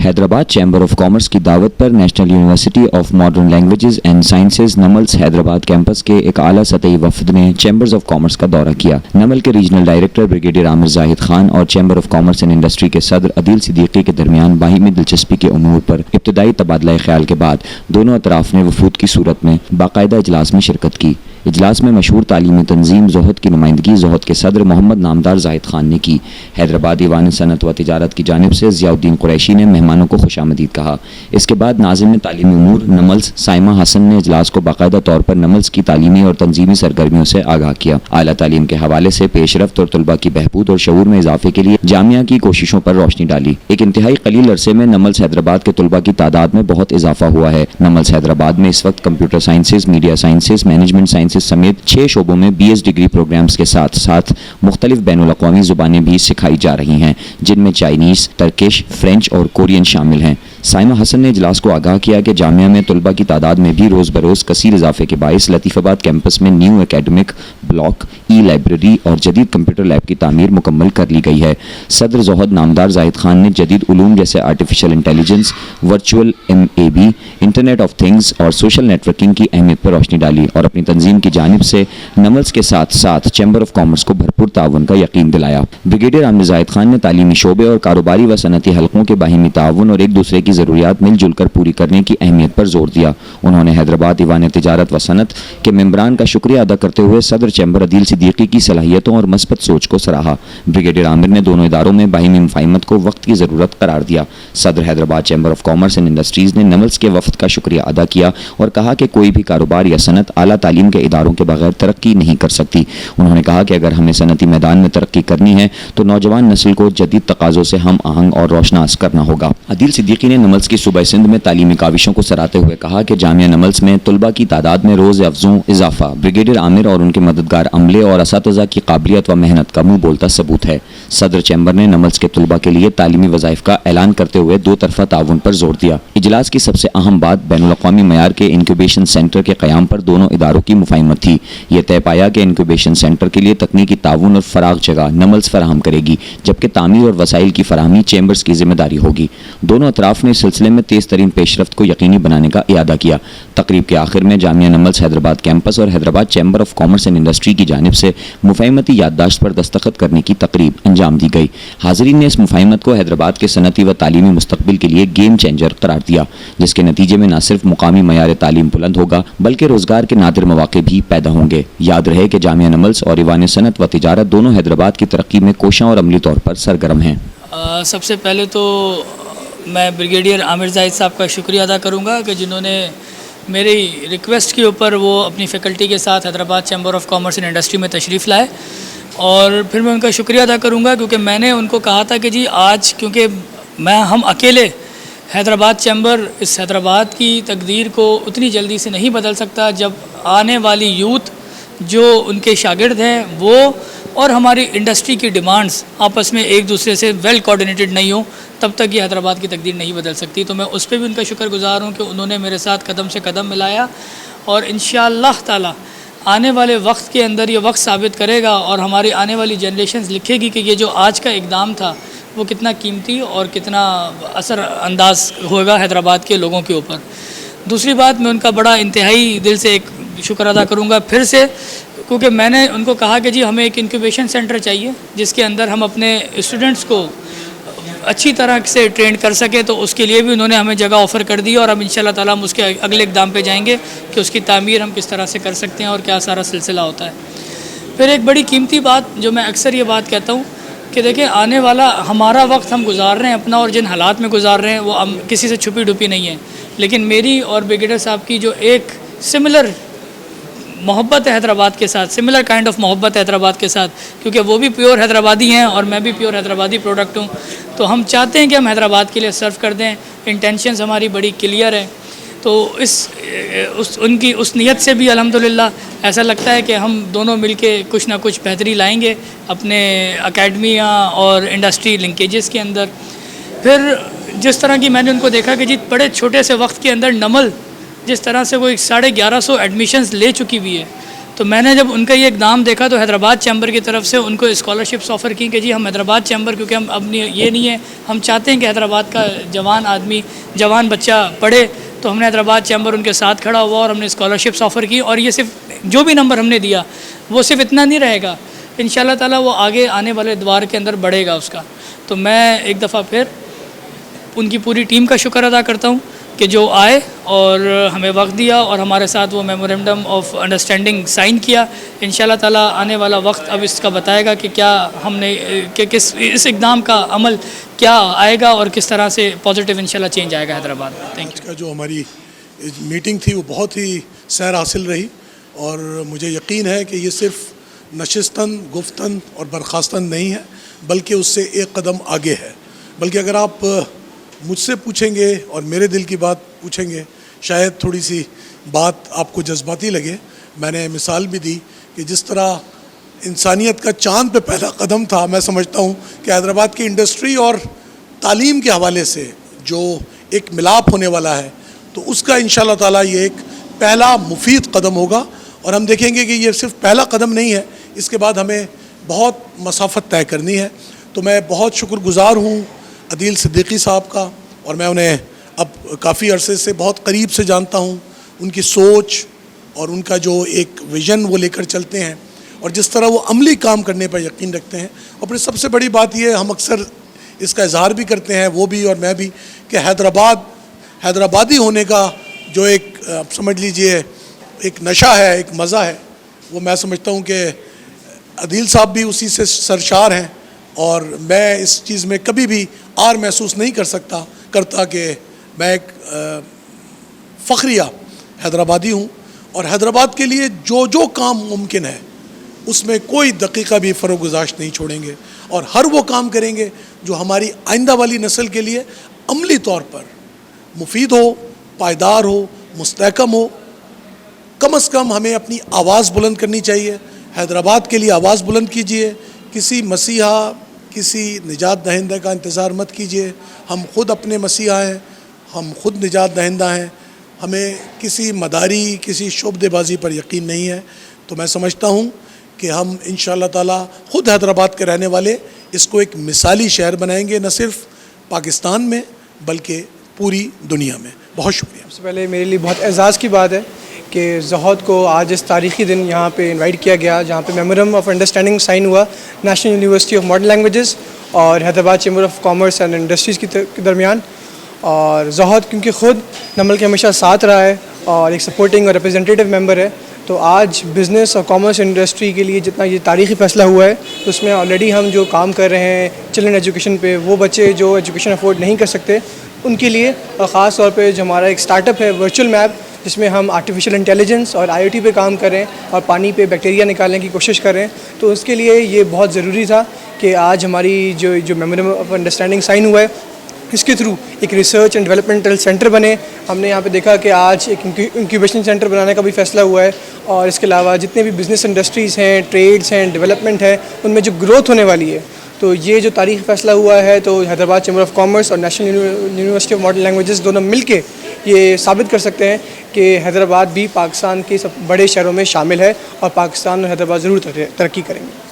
Hyderabad chamber of commerce کی دعوت پر national university of modern languages and sciences NUML's Hyderabad campus کے ایک اعلیٰ سطحی وفد نے چیمبرز آف کامرس کا دورہ کیا۔ نمل کے ریجنل ڈائریکٹر بریگیڈیئر عامر زاہد خان اور chamber of commerce and industry کے صدر عدیل صدیقی کے درمیان باہمی دلچسپی کے امور پر ابتدائی تبادلہ خیال کے بعد دونوں اطراف نے وفود کی صورت میں باقاعدہ اجلاس میں شرکت کی۔ اجلاس میں مشہور تعلیمی تنظیم زہد کی نمائندگی زہد کے صدر محمد نامدار زاہد خان نے کی۔ حیدرآباد دیوان صنعت و تجارت کی جانب سے ضیاء الدین قریشی نے مہمانوں کو خوش آمدید کہا۔ اس کے بعد ناظم تعلیمی امور نملز سائمہ حسن نے اجلاس کو باقاعدہ طور پر نملز کی تعلیمی اور تنظیمی سرگرمیوں سے آگاہ کیا۔ اعلیٰ تعلیم کے حوالے سے پیش رفت اور طلباء کی بہبود اور شعور میں اضافے کے لیے جامعہ کی کوششوں پر روشنی ڈالی۔ ایک انتہائی قلیل عرصے میں نملز حیدرآباد کے طلباء کی تعداد میں بہت اضافہ ہوا ہے۔ نملز حیدرآباد میں اس وقت computer sciences, media sciences, management sciences سمیت 6 شعبوں میں BS ڈگری پروگرامز کے ساتھ ساتھ مختلف بین الاقوامی زبانیں بھی سکھائی جا رہی ہیں، جن میں چائنیز، ترکش، فرینچ اور کورین شامل ہیں۔ سائمہ حسن نے اجلاس کو آگاہ کیا کہ جامعہ میں طلباء کی تعداد میں بھی روز بروز کثیر اضافے کے باعث لطیف آباد کیمپس میں نیو اکیڈمک بلاک، ای لائبریری اور جدید کمپیوٹر لیب کی تعمیر مکمل کر لی گئی ہے۔ صدر زہد نامدار زاہد خان نے جدید علوم جیسے artificial intelligence, virtual MAB، internet of things اور سوشل نیٹ ورکنگ کی اہمیت پر روشنی ڈالی اور اپنی تنظیم کی جانب سے نملز کے ساتھ ساتھ چیمبر آف کامرس کو بھرپور تعاون کا یقین دلایا۔ بریگیڈیئر عامر زاہد خان نے تعلیمی شعبے اور کاروباری و صنعتی حلقوں کے باہمی تعاون اور ایک دوسرے کی ضروریات مل جل کر پوری کرنے کی اہمیت پر زور دیا۔ انہوں نے حیدرآباد دیوان تجارت و صنعت کے ممبران کا شکریہ ادا کرتے ہوئے صدر چیمبر عدیل صدیقی کی صلاحیتوں اور مثبت سوچ کو سراہا۔ بریگیڈیئر عامر نے دونوں اداروں میں باہمی مفاہمت کو وقت کی ضرورت قرار دیا۔ صدر Hyderabad chamber of commerce and industries نے نملز کے وفد کا شکریہ ادا کیا اور کہا کہ کوئی بھی کاروبار یا صنعت اعلیٰ تعلیم کے اداروں کے بغیر ترقی نہیں کر سکتی۔ انہوں نے کہا کہ اگر ہمیں صنعتی میدان میں ترقی کرنی ہے تو نوجوان نسل کو جدید تقاضوں سے ہم آہنگ اور روشناس کرنا ہوگا۔ عدیل صدیقی نے نملز کی صوبہ سندھ میں تعلیمی کاوشوں کو سراہتے ہوئے کہا کہ جامعہ نملز میں طلباء کی تعداد میں روز افزوں اضافہ بریگیڈیئر عامر اور ان کے مددگار عملے اور اساتذہ کی قابلیت و محنت کا منہ بولتا ثبوت ہے۔ صدر چیمبر نے نملز کے طلباء کے لیے تعلیمی وظائف کا اعلان کرتے ہوئے دو طرفہ تعاون پر زور دیا۔ اجلاس کی سب سے اہم بات بین الاقوامی معیار کے انکیوبیشن سینٹر کے قیام پر دونوں اداروں کی مفاہمت تھی۔ یہ طے پایا کہ انکیوبیشن سینٹر کے لیے تکنیکی تعاون اور فراغ جگہ نملز فراہم کرے گی، جبکہ تعمیر اور وسائل کی فراہمی چیمبرز کی ذمہ داری ہوگی۔ دونوں اطراف نے اس سلسلے میں تیز ترین پیش رفت کو یقینی بنانے کا اعادہ کیا۔ تقریب کے آخر میں جامعہ نملز حیدرآباد کیمپس اور Hyderabad chamber of commerce and industry کی جانب سے مفاہمتی یادداشت پر دستخط کرنے کی تقریب انجام دی گئی۔ حاضرین نے اس مفاہمت کو حیدرآباد کے صنعتی و تعلیمی مستقبل کے لیے گیم چینجر قرار دیا، جس کے نتیجے میں نہ صرف مقامی معیار تعلیم بلند ہوگا بلکہ روزگار کے نادر مواقع بھی پیدا ہوں گے۔ یاد رہے کہ جامعہ نملز اور ایوان صنعت و تجارت دونوں حیدرآباد کی ترقی میں کوشاں اور عملی طور پر سرگرم ہیں۔ سب سے پہلے تو میں بریگیڈیئر عامر زاہد صاحب کا شکریہ ادا کروں گا کہ جنہوں نے میری ریکویسٹ کے اوپر وہ اپنی فیکلٹی کے ساتھ Hyderabad chamber of commerce and industry میں تشریف لائے، اور پھر میں ان کا شکریہ ادا کروں گا کیونکہ میں نے ان کو کہا تھا کہ جی آج کیونکہ ہم اکیلے حیدرآباد چیمبر اس حیدرآباد کی تقدیر کو اتنی جلدی سے نہیں بدل سکتا، جب آنے والی یوتھ جو ان کے شاگرد ہیں وہ اور ہماری انڈسٹری کی ڈیمانڈز آپس میں ایک دوسرے سے ویل کوآرڈینیٹڈ نہیں ہوں، تب تک یہ حیدرآباد کی تقدیر نہیں بدل سکتی۔ تو میں اس پہ بھی ان کا شکر گزار ہوں کہ انہوں نے میرے ساتھ قدم سے قدم ملایا، اور انشاءاللہ تعالی آنے والے وقت کے اندر یہ وقت ثابت کرے گا اور ہماری آنے والی جنریشنز لکھے گی کہ یہ جو آج کا اقدام تھا وہ کتنا قیمتی اور کتنا اثر انداز ہوگا حیدرآباد کے لوگوں کے اوپر۔ دوسری بات، میں ان کا بڑا انتہائی دل سے ایک شکر ادا کروں گا پھر سے، کیونکہ میں نے ان کو کہا کہ جی ہمیں ایک انکیوبیشن سینٹر چاہیے جس کے اندر ہم اپنے اسٹوڈنٹس کو اچھی طرح سے ٹرینڈ کر سکیں، تو اس کے لیے بھی انہوں نے ہمیں جگہ آفر کر دی، اور اب انشاءاللہ تعالیٰ ہم اس کے اگلے اقدام پہ جائیں گے کہ اس کی تعمیر ہم کس طرح سے کر سکتے ہیں اور کیا سارا سلسلہ ہوتا ہے۔ پھر ایک بڑی قیمتی بات جو میں اکثر یہ بات کہتا ہوں کہ دیکھیں آنے والا ہمارا وقت ہم گزار رہے ہیں اپنا، اور جن حالات میں گزار رہے ہیں وہ ہم کسی سے چھپی ڈپی نہیں ہے، لیکن میری اور بریگیڈیئر صاحب کی جو ایک سملر محبت ہے حیدرآباد کے ساتھ، سملر کائنڈ آف محبت ہے حیدرآباد کے ساتھ، کیونکہ وہ بھی پیور حیدرآبادی ہیں اور میں بھی پیور حیدرآبادی پروڈکٹ ہوں، تو ہم چاہتے ہیں کہ ہم حیدرآباد کے لیے سرو کر دیں۔ انٹینشنز ہماری بڑی کلیئر ہے، تو ان کی اس نیت سے بھی الحمدللہ ایسا لگتا ہے کہ ہم دونوں مل کے کچھ نہ کچھ بہتری لائیں گے اپنے اکیڈمیاں اور انڈسٹری لنکیجز کے اندر۔ پھر جس طرح کی میں نے ان کو دیکھا کہ جی بڑے چھوٹے سے وقت کے اندر نمل جس طرح سے وہ 1150 ایڈمیشنز لے چکی ہوئی ہے، تو میں نے جب ان کا یہ اقدام دیکھا تو حیدرآباد چیمبر کی طرف سے ان کو اسکالرشپس آفر کی کہ جی ہم حیدرآباد چیمبر، کیونکہ ہم اپنی یہ نہیں ہے، ہم چاہتے ہیں کہ حیدرآباد کا جوان بچہ پڑھے، تو ہم نے حیدرآباد چیمبر ان کے ساتھ کھڑا ہوا اور ہم نے اسکالرشپس آفر کی. اور یہ صرف جو بھی نمبر ہم نے دیا وہ صرف اتنا نہیں رہے گا، ان شاء اللہ تعالیٰ وہ آگے آنے والے ادوار کے اندر بڑھے گا اس کا. تو میں ایک دفعہ پھر ان کی پوری ٹیم کا شکر ادا کرتا ہوں کہ جو آئے اور ہمیں وقت دیا اور ہمارے ساتھ وہ میمورنڈم آف انڈرسٹینڈنگ سائن کیا. ان شاء اللہ تعالیٰ آنے والا وقت اب اس کا بتائے گا کہ کیا ہم نے کس اس اقدام کا عمل کیا آئے گا اور کس طرح سے پازیٹیو ان شاء اللہ چینج آئے گا حیدرآباد میں. Thank you. آج کا جو ہماری میٹنگ تھی وہ بہت ہی سیر حاصل رہی، اور مجھے یقین ہے کہ یہ صرف نشستن گفتن اور برخاستن نہیں ہے، بلکہ اس سے ایک قدم آگے ہے. بلکہ اگر آپ مجھ سے پوچھیں گے اور میرے دل کی بات پوچھیں گے، شاید تھوڑی سی بات آپ کو جذباتی لگے. میں نے مثال بھی دی کہ جس طرح انسانیت کا چاند پہ پہلا قدم تھا، میں سمجھتا ہوں کہ حیدرآباد کی انڈسٹری اور تعلیم کے حوالے سے جو ایک ملاپ ہونے والا ہے، تو اس کا انشاءاللہ تعالیٰ یہ ایک پہلا مفید قدم ہوگا. اور ہم دیکھیں گے کہ یہ صرف پہلا قدم نہیں ہے، اس کے بعد ہمیں بہت مسافت طے کرنی ہے. تو میں بہت شکر گزار ہوں عدیل صدیقی صاحب کا، اور میں انہیں اب کافی عرصے سے بہت قریب سے جانتا ہوں. ان کی سوچ اور ان کا جو ایک ویژن وہ لے کر چلتے ہیں، اور جس طرح وہ عملی کام کرنے پر یقین رکھتے ہیں. اور پھر سب سے بڑی بات یہ، ہم اکثر اس کا اظہار بھی کرتے ہیں، وہ بھی اور میں بھی، کہ حیدرآبادی ہونے کا جو ایک سمجھ لیجئے ایک نشہ ہے، ایک مزہ ہے، وہ میں سمجھتا ہوں کہ عدیل صاحب بھی اسی سے سرشار ہیں. اور میں اس چیز میں کبھی بھی آر محسوس نہیں کرتا کہ میں ایک فخریہ حیدرآبادی ہوں، اور حیدرآباد کے لیے جو کام ممکن ہے اس میں کوئی دقیقہ بھی فروغ گزاشت نہیں چھوڑیں گے، اور ہر وہ کام کریں گے جو ہماری آئندہ والی نسل کے لیے عملی طور پر مفید ہو، پائیدار ہو، مستحکم ہو. کم از کم ہمیں اپنی آواز بلند کرنی چاہیے. حیدرآباد کے لیے آواز بلند کیجیے. کسی مسیحا، کسی نجات دہندہ کا انتظار مت کیجیے. ہم خود اپنے مسیحا ہیں، ہم خود نجات دہندہ ہیں. ہمیں کسی مداری، کسی شعبدے بازی پر یقین نہیں ہے. تو میں سمجھتا ہوں کہ ہم انشاءاللہ تعالیٰ خود حیدرآباد کے رہنے والے اس کو ایک مثالی شہر بنائیں گے، نہ صرف پاکستان میں بلکہ پوری دنیا میں. بہت شکریہ. سب سے پہلے میرے لیے بہت اعزاز کی بات ہے کہ زہود کو آج اس تاریخی دن یہاں پہ انوائٹ کیا گیا، جہاں پہ میمورنڈم آف انڈرسٹینڈنگ سائن ہوا national university of modern languages اور Hyderabad chamber of commerce and industries کے درمیان. اور زہود کیونکہ خود نمل کے ہمیشہ ساتھ رہا ہے اور ایک سپورٹنگ اور ریپرزینٹیو ممبر ہے، تو آج بزنس اور کامرس انڈسٹری کے لیے جتنا یہ تاریخی فیصلہ ہوا ہے، تو اس میں آلریڈی ہم جو کام کر رہے ہیں چلڈرن ایجوکیشن پہ، وہ بچے جو ایجوکیشن افورڈ نہیں کر سکتے ان کے لیے، اور خاص طور پہ جو ہمارا ایک اسٹارٹ اپ ہے ورچوئل میپ، جس میں ہم آرٹیفیشیل انٹیلیجنس اور IoT پہ کام کریں اور پانی پہ بیکٹیریا نکالنے کی کوشش کریں. تو اس کے لیے یہ بہت ضروری تھا کہ آج ہماری جو میمورنڈم آف انڈرسٹینڈنگ سائن ہوا ہے، اس کے تھرو ایک ریسرچ اینڈ ڈیولپمنٹل سینٹر بنے. ہم نے یہاں پہ دیکھا کہ آج ایک انکیوبیشن سینٹر بنانے کا بھی فیصلہ ہوا ہے، اور اس کے علاوہ جتنے بھی بزنس انڈسٹریز ہیں، ٹریڈس ہیں، ڈیولپمنٹ ہے، ان میں جو گروتھ ہونے والی ہے. تو یہ جو تاریخی فیصلہ ہوا ہے، تو حیدرآباد چیمبر آف کامرس اور national university of modern languages دونوں مل کے یہ ثابت کر سکتے ہیں کہ حیدرآباد بھی پاکستان کے سب بڑے شہروں میں شامل ہے، اور پاکستان اور حیدرآباد ضرور ترقی کریں گے.